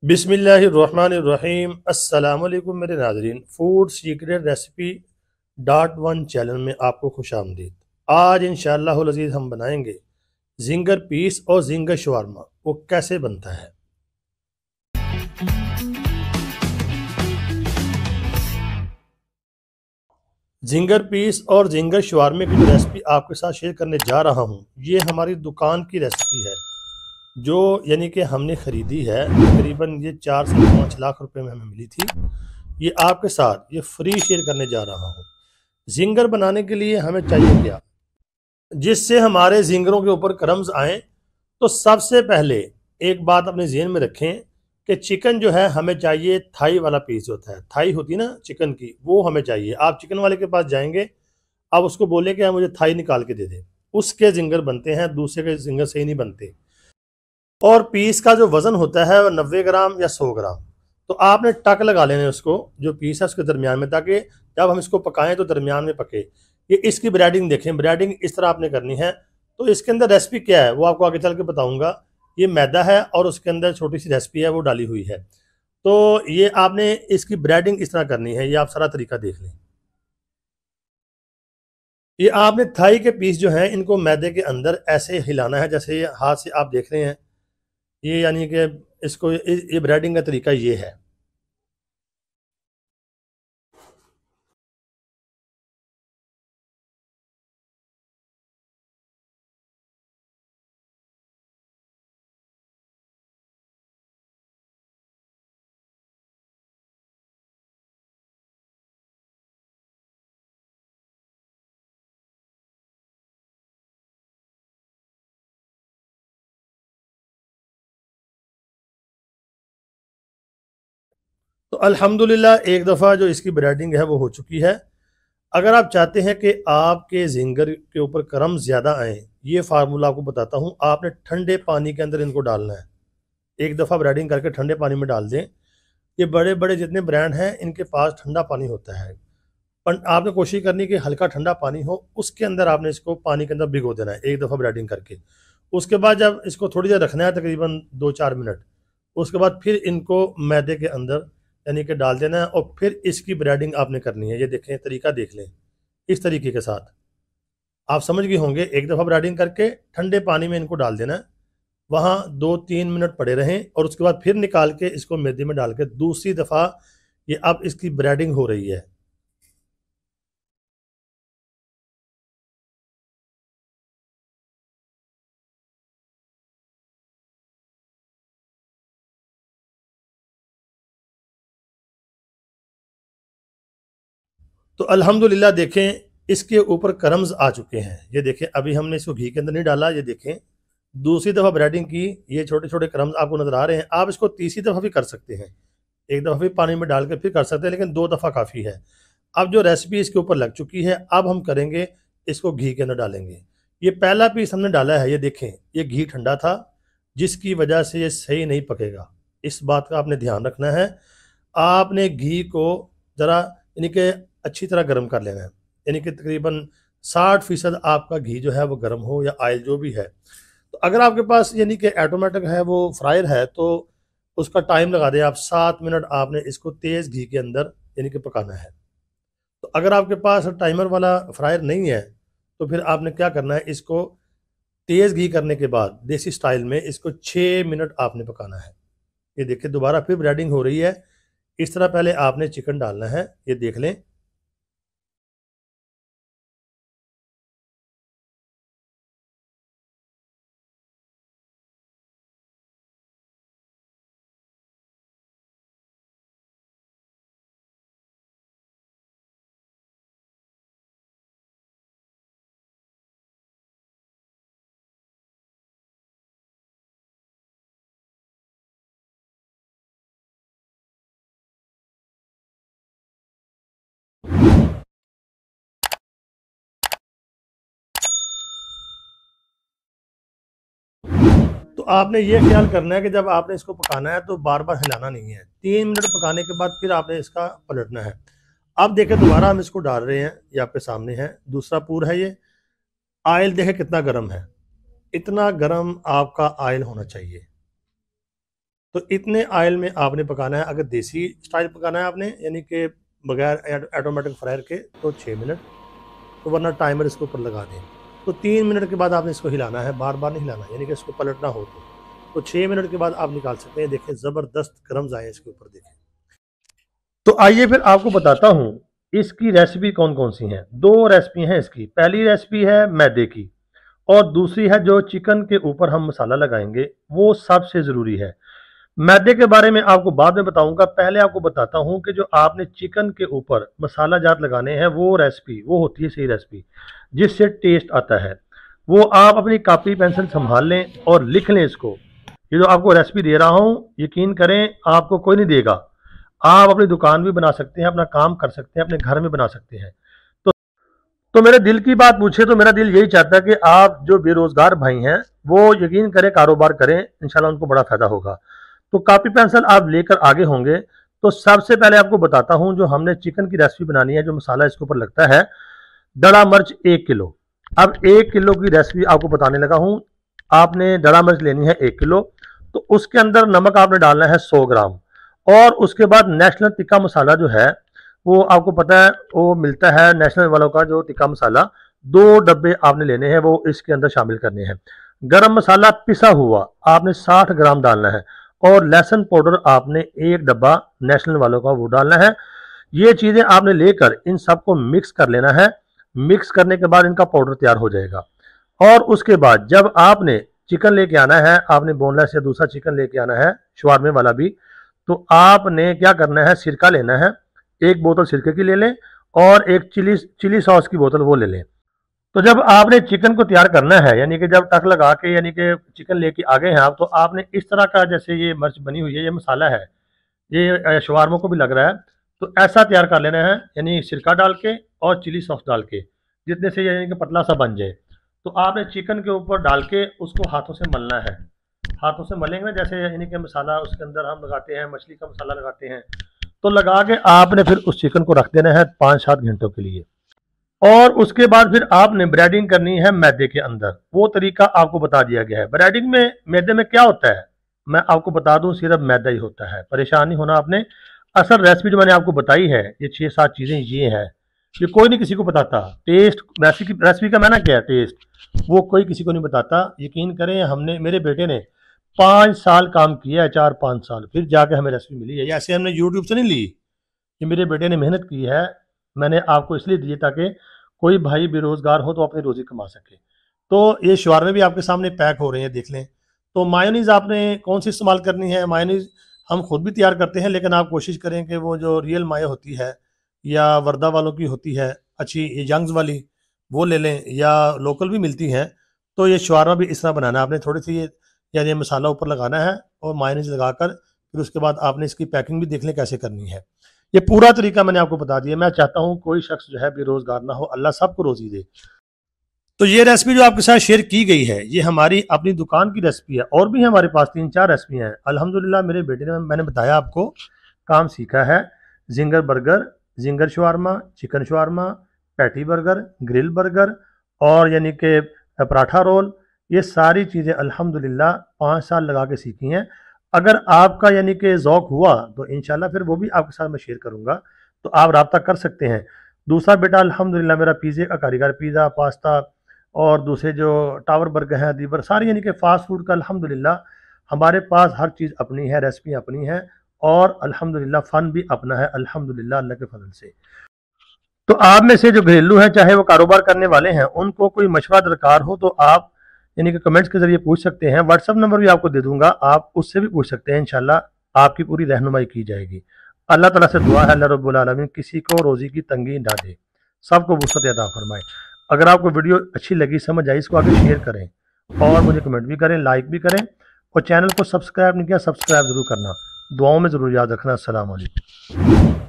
बिस्मिल्लाहिर्रहमानिर्रहीम। अस्सलाम वालेकुम मेरे नाज़रीन, फूड सीक्रेट रेसिपी .1 चैनल में आपको खुशामदीद। आज इंशाअल्लाहुल अज़ीज़ हम बनाएंगे जिंगर पीस और जिंगर शवारमा। वो कैसे बनता है? जिंगर पीस और जिंगर शवारमे की जो रेसिपी आपके साथ शेयर करने जा रहा हूँ, ये हमारी दुकान की रेसिपी है, जो यानी कि हमने ख़रीदी है। तकरीबन ये 4 से 5 लाख रुपए में हमें मिली थी। ये आपके साथ ये फ्री शेयर करने जा रहा हूँ। जिंगर बनाने के लिए हमें चाहिए क्या, जिससे हमारे जिंगरों के ऊपर क्रम्स आए? तो सबसे पहले एक बात अपने जहन में रखें कि चिकन जो है हमें चाहिए, थाई वाला पीस होता है, थाई होती है ना चिकन की, वो हमें चाहिए। आप चिकन वाले के पास जाएंगे, आप उसको बोले कि मुझे थाई निकाल के दे दे, उसके जिंगर बनते हैं, दूसरे के जिंगर सही नहीं बनते। और पीस का जो वजन होता है वो 90 ग्राम या 100 ग्राम। तो आपने टक लगा लेने उसको, जो पीस है उसके दरमियान में, ताकि जब हम इसको पकाएं तो दरमियान में पके। ये इसकी ब्रेडिंग देखें, ब्रेडिंग इस तरह आपने करनी है। तो इसके अंदर रेसिपी क्या है वो आपको आगे चल के बताऊंगा। ये मैदा है और उसके अंदर छोटी सी रेसिपी है वो डाली हुई है। तो ये आपने इसकी ब्रेडिंग इस तरह करनी है, ये आप सारा तरीका देख लें। ये आपने थाई के पीस जो हैं इनको मैदे के अंदर ऐसे हिलाना है, जैसे ये हाथ से आप देख रहे हैं। ये यानी कि इसको ये ब्रेडिंग का तरीका ये है। तो अल्हम्दुलिल्लाह एक दफ़ा जो इसकी ब्रेडिंग है वो हो चुकी है। अगर आप चाहते हैं कि आपके जिंगर के ऊपर क्रम ज़्यादा आए, ये फार्मूला आपको बताता हूँ। आपने ठंडे पानी के अंदर इनको डालना है। एक दफ़ा ब्रेडिंग करके ठंडे पानी में डाल दें। ये बड़े बड़े जितने ब्रांड हैं इनके पास ठंडा पानी होता है, पर आपने कोशिश करनी कि हल्का ठंडा पानी हो, उसके अंदर आपने इसको पानी के अंदर भिगो देना है एक दफ़ा ब्रेडिंग करके। उसके बाद जब इसको थोड़ी देर रखना है, तकरीबन 2-4 मिनट, उसके बाद फिर इनको मैदे के अंदर यानी कि डाल देना है और फिर इसकी ब्रेडिंग आपने करनी है। ये देखें, तरीका देख लें इस तरीके के साथ। आप समझ गए होंगे, एक दफ़ा ब्रेडिंग करके ठंडे पानी में इनको डाल देना है, वहाँ 2-3 मिनट पड़े रहें और उसके बाद फिर निकाल के इसको मैदे में डाल के दूसरी दफ़ा ये अब इसकी ब्रेडिंग हो रही है। तो अल्हम्दुलिल्लाह देखें इसके ऊपर क्रम्स आ चुके हैं। ये देखें, अभी हमने इसको घी के अंदर नहीं डाला। ये देखें, दूसरी दफ़ा ब्रेडिंग की, ये छोटे छोटे क्रम्स आपको नज़र आ रहे हैं। आप इसको तीसरी दफ़ा भी कर सकते हैं, एक दफ़ा भी पानी में डाल के फिर कर सकते हैं, लेकिन 2 दफ़ा काफ़ी है। अब जो रेसिपी इसके ऊपर लग चुकी है, अब हम करेंगे इसको घी के अंदर डालेंगे। ये पहला पीस हमने डाला है, ये देखें, ये घी ठंडा था जिसकी वजह से ये सही नहीं पकेगा। इस बात का आपने ध्यान रखना है। आपने घी को ज़रा यानी कि अच्छी तरह गर्म कर लेना है, यानी कि तकरीबन 60% आपका घी जो है वो गर्म हो, या ऑयल जो भी है। तो अगर आपके पास यानी कि ऑटोमेटिक है, वो फ्रायर है, तो उसका टाइम लगा दें आप 7 मिनट। आपने इसको तेज़ घी के अंदर यानी कि पकाना है। तो अगर आपके पास टाइमर वाला फ्रायर नहीं है, तो फिर आपने क्या करना है, इसको तेज़ घी करने के बाद देसी स्टाइल में इसको 6 मिनट आपने पकाना है। ये देखिए, दोबारा फिर ब्रेडिंग हो रही है। इस तरह पहले आपने चिकन डालना है, ये देख लें। तो आपने ये ख्याल करना है कि जब आपने इसको पकाना है तो बार बार हिलाना नहीं है। 3 मिनट पकाने के बाद फिर आपने इसका पलटना है। अब देखें, दोबारा हम इसको डाल रहे हैं, ये आपके सामने है, दूसरा पूर है ये। ऑयल देखें कितना गर्म है, इतना गर्म आपका ऑयल होना चाहिए। तो इतने ऑयल में आपने पकाना है। अगर देसी स्टाइल पकाना है आपने, यानी कि बगैर ऑटोमेटिक फ्रायर के, तो 6 मिनट, तो वरना टाइमर इसके ऊपर लगा दें। तो 3 मिनट के बाद आपने इसको हिलाना है, बार बार नहीं हिलाना, यानी कि इसको पलटना हो तो 6 मिनट के बाद आप निकाल सकते हैं। देखें ज़बरदस्त क्रम्स आए इसके ऊपर, देखें। तो आइए फिर आपको बताता हूँ इसकी रेसिपी कौन कौन सी हैं। 2 रेसिपी हैं इसकी। पहली रेसिपी है मैदे की और दूसरी है जो चिकन के ऊपर हम मसाला लगाएंगे, वो सबसे ज़रूरी है। मैदे के बारे में आपको बाद में बताऊंगा, पहले आपको बताता हूं कि जो आपने चिकन के ऊपर मसाला जात लगाने हैं वो रेसिपी, वो होती है सही रेसिपी जिससे टेस्ट आता है। वो आप अपनी कॉपी पेंसिल संभाल लें और लिख लें इसको। ये जो आपको रेसिपी दे रहा हूं, यकीन करें आपको कोई नहीं देगा। आप अपनी दुकान भी बना सकते हैं, अपना काम कर सकते हैं, अपने घर में बना सकते हैं। तो मेरे दिल की बात पूछे तो मेरा दिल यही चाहता है कि आप जो बेरोजगार भाई हैं वो यकीन करें, कारोबार करें, इंशाल्लाह उनको बड़ा फायदा होगा। तो कॉपी पेंसिल आप लेकर आगे होंगे। तो सबसे पहले आपको बताता हूं, जो हमने चिकन की रेसिपी बनानी है, जो मसाला इसके ऊपर लगता है, दड़ा मिर्च 1 किलो। अब 1 किलो की रेसिपी आपको बताने लगा हूं। आपने दड़ा मिर्च लेनी है 1 किलो, तो उसके अंदर नमक आपने डालना है 100 ग्राम। और उसके बाद नेशनल टिक्का मसाला जो है, वो आपको पता है वो मिलता है नेशनल वालों का जो टिक्का मसाला, 2 डब्बे आपने लेने हैं, वो इसके अंदर शामिल करने हैं। गरम मसाला पिसा हुआ आपने 60 ग्राम डालना है। और लहसुन पाउडर आपने 1 डब्बा नेशनल वालों का वो डालना है। ये चीज़ें आपने लेकर इन सबको मिक्स कर लेना है। मिक्स करने के बाद इनका पाउडर तैयार हो जाएगा। और उसके बाद जब आपने चिकन लेके आना है, आपने बोनलेस या दूसरा चिकन लेके आना है, शवारमे वाला भी, तो आपने क्या करना है, सिरका लेना है। 1 बोतल सिरके की ले लें और 1 चिली सॉस की बोतल वो ले लें। तो जब आपने चिकन को तैयार करना है, यानी कि जब टक लगा के, यानी कि चिकन लेके आ गए हैं आप, तो आपने इस तरह का, जैसे ये मिर्च बनी हुई है, ये मसाला है, ये शवारमों को भी लग रहा है, तो ऐसा तैयार कर लेना है, यानी सिरका डाल के और चिली सॉस डाल के, जितने से यानी कि पतला सा बन जाए। तो आपने चिकन के ऊपर डाल के उसको हाथों से मलना है। हाथों से मलेंगे, जैसे यानी कि मसाला उसके अंदर हम लगाते हैं, मछली का मसाला लगाते हैं, तो लगा के आपने फिर उस चिकन को रख देना है 5-7 घंटों के लिए। और उसके बाद फिर आपने ब्रेडिंग करनी है मैदे के अंदर। वो तरीका आपको बता दिया गया है। ब्रेडिंग में मैदे में क्या होता है मैं आपको बता दूं, सिर्फ मैदा ही होता है, परेशान नहीं होना आपने। असल रेसिपी जो मैंने आपको बताई है, ये 6-7 चीज़ें ये हैं, ये कोई नहीं किसी को बताता। टेस्ट रेसिपी का मैंने क्या है, टेस्ट वो कोई किसी को नहीं बताता। यकीन करें, हमने, मेरे बेटे ने 5 साल काम किया है, 4-5 साल, फिर जाके हमें रेसिपी मिली है। ऐसे हमने यूट्यूब से नहीं ली, ये मेरे बेटे ने मेहनत की है। मैंने आपको इसलिए दिए ताकि कोई भाई बेरोजगार हो तो अपनी रोजी कमा सके। तो ये शवारमे भी आपके सामने पैक हो रहे हैं, देख लें। तो मायोनीज़ आपने कौन सी इस्तेमाल करनी है, मायोनीज़ हम खुद भी तैयार करते हैं, लेकिन आप कोशिश करें कि वो जो रियल मायो होती है या वर्दा वालों की होती है अच्छी, ये यंग्स वाली, वो ले लें, या लोकल भी मिलती हैं। तो ये शवारमा भी इस तरह बनाना है आपने। थोड़ी सी ये यानी मसाला ऊपर लगाना है और मायोनीज़ लगाकर, फिर उसके बाद आपने इसकी पैकिंग भी देख लें कैसे करनी है। ये पूरा तरीका मैंने आपको बता दिया। मैं चाहता हूं कोई शख्स जो है बेरोजगार ना हो, अल्लाह सबको रोजी दे। तो ये रेसिपी जो आपके साथ शेयर की गई है, ये हमारी अपनी दुकान की रेसिपी है। और भी हमारे पास 3-4 रेसिपी हैं अल्हम्दुलिल्लाह। मेरे बेटे ने, मैंने बताया आपको, काम सीखा है। Ginger burger, ginger shawarma, chicken shawarma, patty burger, grill burger, और यानी कि पराठा रोल, ये सारी चीज़ें अल्हम्दुलिल्लाह 5 साल लगा के सीखी हैं। अगर आपका यानी कि ज़ौक हुआ तो इंशाल्लाह फिर वो भी आपके साथ मैं शेयर करूंगा, तो आप रब्ता कर सकते हैं। दूसरा बेटा अल्हम्दुलिल्लाह मेरा पिज़्ज़े का कारीगर, पिज़्ज़ा, पास्ता और दूसरे जो टावर बर्गर हैं, दीबर, सारी यानी कि फ़ास्ट फूड का अल्हम्दुलिल्लाह हमारे पास हर चीज़ अपनी है, रेसिपी अपनी है, और अल्हम्दुलिल्लाह फ़न भी अपना है, अल्हम्दुलिल्लाह अल्लाह के फजल से। तो आप में से जो घरेलू हैं, चाहे वो कारोबार करने वाले हैं, उनको कोई मशवरा दरकार हो तो आप यानी कि कमेंट्स के जरिए पूछ सकते हैं। व्हाट्सअप नंबर भी आपको दे दूंगा, आप उससे भी पूछ सकते हैं। इंशाल्लाह आपकी पूरी रहनुमाई की जाएगी। अल्लाह ताला से दुआ है, अल्लाह रब्बुल आलमीन किसी को रोजी की तंगी ना दे, सबको वुसअत अता फरमाए। अगर आपको वीडियो अच्छी लगी, समझ आई, इसको आगे शेयर करें और मुझे कमेंट भी करें, लाइक भी करें, और चैनल को सब्सक्राइब नहीं किया, सब्सक्राइब जरूर करना। दुआओं में जरूर याद रखना। अस्सलाम वालेकुम।